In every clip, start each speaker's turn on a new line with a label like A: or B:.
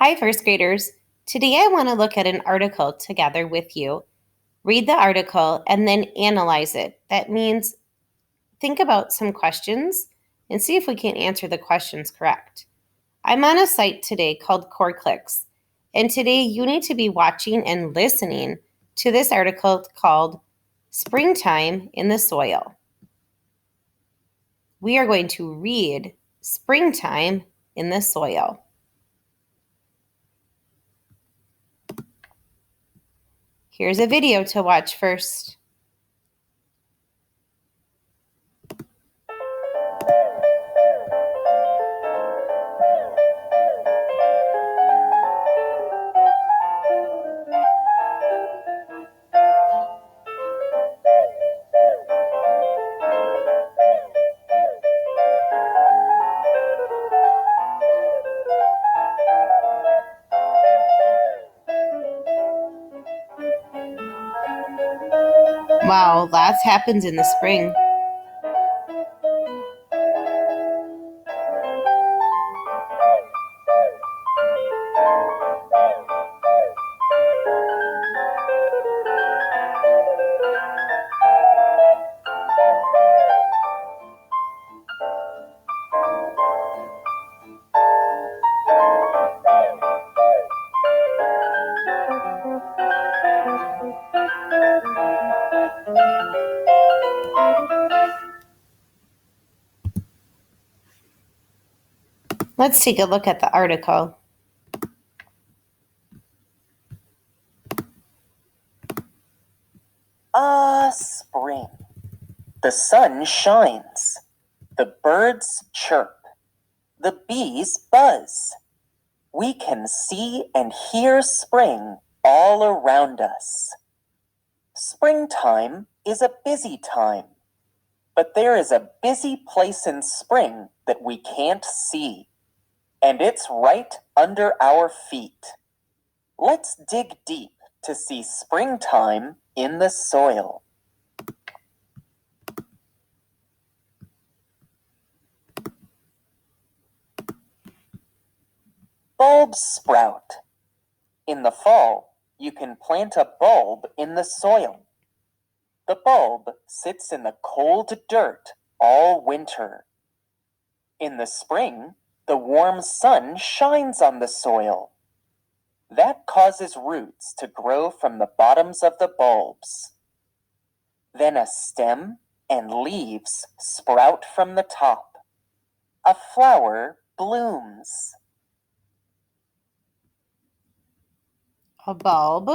A: Hi, first graders. Today I want to look at an article together with you. Read the article and then analyze it. That means think about some questions and see if we can answer the questions correct. I'm on a site today called Core Clicks, and today you need to be watching and listening to this article called Springtime in the Soil. We are going to read Springtime in the Soil. Here's a video to watch first. Wow, lots happens in the spring. Let's take a look at the article.
B: Spring. The sun shines. The birds chirp. The bees buzz. We can see and hear spring all around us. Springtime is a busy time, but there is a busy place in spring that we can't see, and it's right under our feet. Let's dig deep to see springtime in the soil. Bulbs sprout. In the fall, you can plant a bulb in the soil. The bulb sits in the cold dirt all winter. In the spring, the warm sun shines on the soil. That causes roots to grow from the bottoms of the bulbs. Then a stem and leaves sprout from the top. A flower blooms.
A: A bulb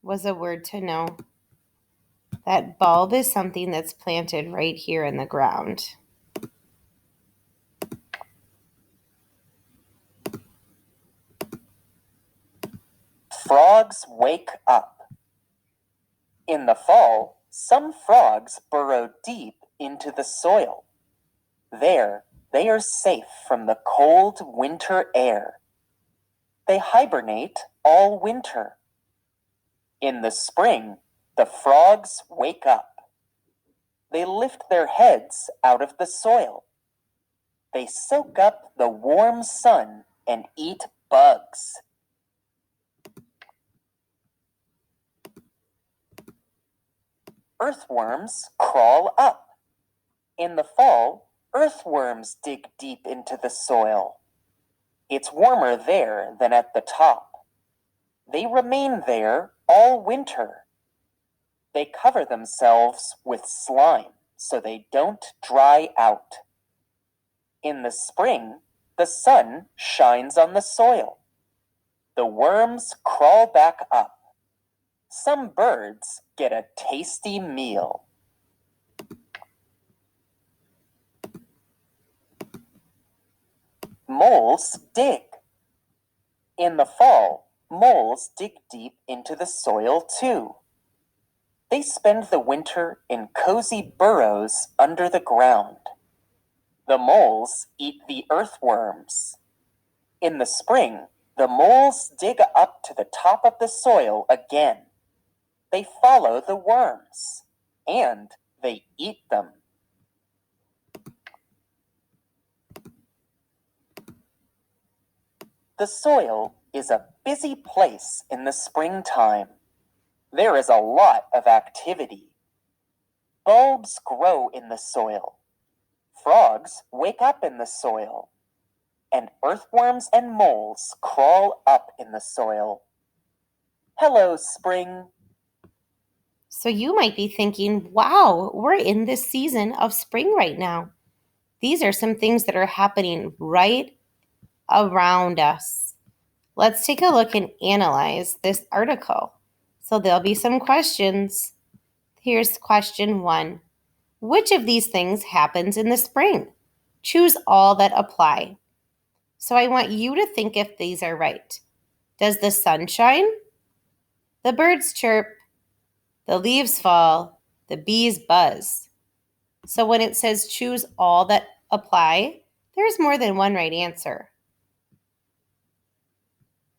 A: was a word to know. That bulb is something that's planted right here in the ground.
B: Frogs wake up. In the fall, some frogs burrow deep into the soil. There, they are safe from the cold winter air. They hibernate all winter. In the spring, the frogs wake up. They lift their heads out of the soil. They soak up the warm sun and eat bugs. Earthworms crawl up. In the fall, earthworms dig deep into the soil. It's warmer there than at the top. They remain there all winter. They cover themselves with slime so they don't dry out. In the spring, the sun shines on the soil. The worms crawl back up. Some birds get a tasty meal. Moles dig. In the fall, moles dig deep into the soil too. They spend the winter in cozy burrows under the ground. The moles eat the earthworms. In the spring, the moles dig up to the top of the soil again. They follow the worms, and they eat them. The soil is a busy place in the springtime. There is a lot of activity. Bulbs grow in the soil. Frogs wake up in the soil. And earthworms and moles crawl up in the soil. Hello, spring.
A: So you might be thinking, wow, we're in this season of spring right now. These are some things that are happening right around us. Let's take a look and analyze this article. So there'll be some questions. Here's question 1. Which of these things happens in the spring? Choose all that apply. So I want you to think if these are right. Does the sun shine? The birds chirp? The leaves fall? The bees buzz? So when it says choose all that apply, there's more than one right answer.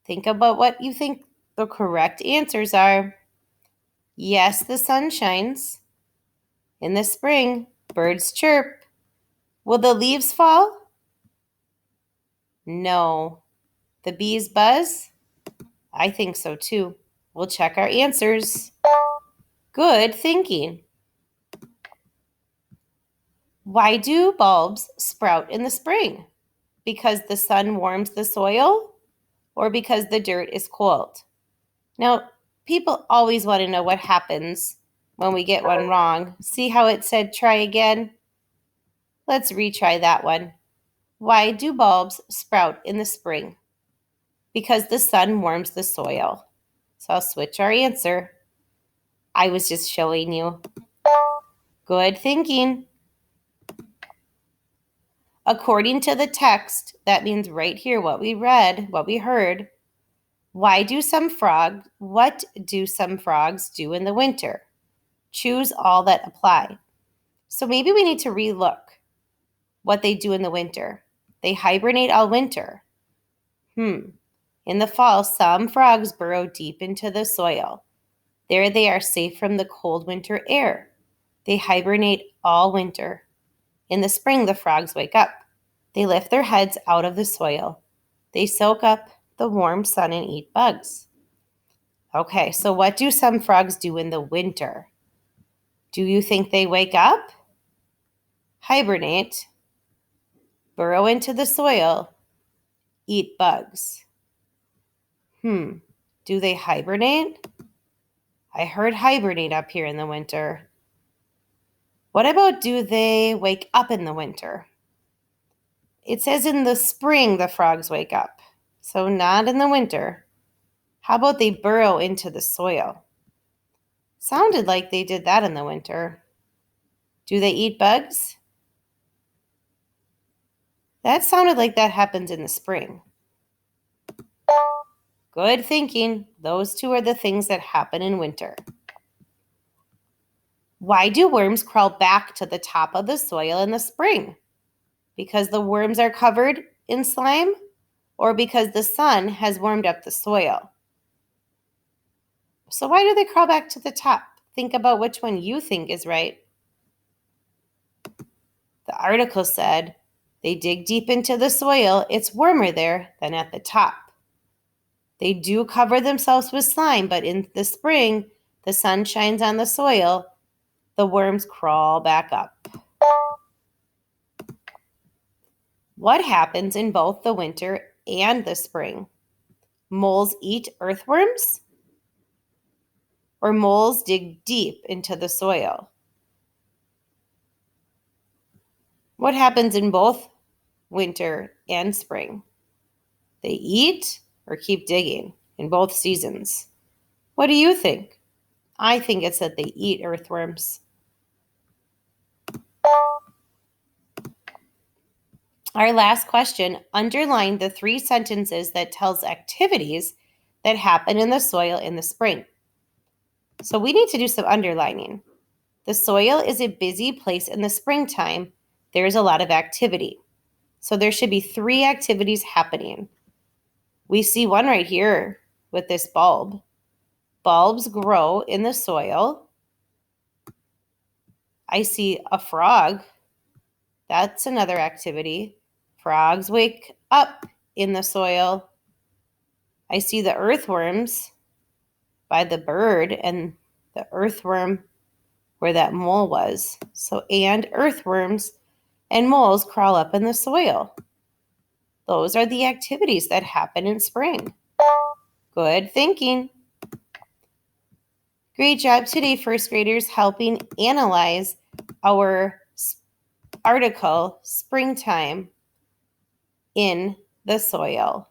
A: Think about what you think the correct answers are. Yes, the sun shines. In the spring, birds chirp. Will the leaves fall? No. The bees buzz? I think so too. We'll check our answers. Good thinking. Why do bulbs sprout in the spring? Because the sun warms the soil or because the dirt is cold? Now, people always want to know what happens when we get one wrong. See how it said try again? Let's retry that one. Why do bulbs sprout in the spring? Because the sun warms the soil. So I'll switch our answer. I was just showing you. Good thinking. According to the text, that means right here what we read, what we heard. What do some frogs do in the winter? Choose all that apply. So maybe we need to relook what they do in the winter. They hibernate all winter. In the fall, some frogs burrow deep into the soil. There they are safe from the cold winter air. They hibernate all winter. In the spring, the frogs wake up. They lift their heads out of the soil. They soak up the warm sun and eat bugs. Okay, so what do some frogs do in the winter? Do you think they wake up, hibernate, burrow into the soil, eat bugs? Do they hibernate? I heard hibernate up here in the winter. What about do they wake up in the winter? It says in the spring the frogs wake up, so not in the winter. How about they burrow into the soil? Sounded like they did that in the winter. Do they eat bugs? That sounded like that happens in the spring. Good thinking. Those two are the things that happen in winter. Why do worms crawl back to the top of the soil in the spring? Because the worms are covered in slime or because the sun has warmed up the soil? So why do they crawl back to the top? Think about which one you think is right. The article said they dig deep into the soil. It's warmer there than at the top. They do cover themselves with slime, but in the spring, the sun shines on the soil. The worms crawl back up. What happens in both the winter and the spring? Moles eat earthworms? Or moles dig deep into the soil? What happens in both winter and spring? They eat or keep digging in both seasons. What do you think? I think it's that they eat earthworms. Our last question, underline the 3 sentences that tells activities that happen in the soil in the spring. So we need to do some underlining. The soil is a busy place in the springtime. There's a lot of activity. So there should be 3 activities happening. We see one right here with this bulb. Bulbs grow in the soil. I see a frog. That's another activity. Frogs wake up in the soil. I see the earthworms by the bird and the earthworm where that mole was. So, and earthworms and moles crawl up in the soil. Those are the activities that happen in spring. Good thinking. Great job today, first graders, helping analyze our article, Springtime in the Soil.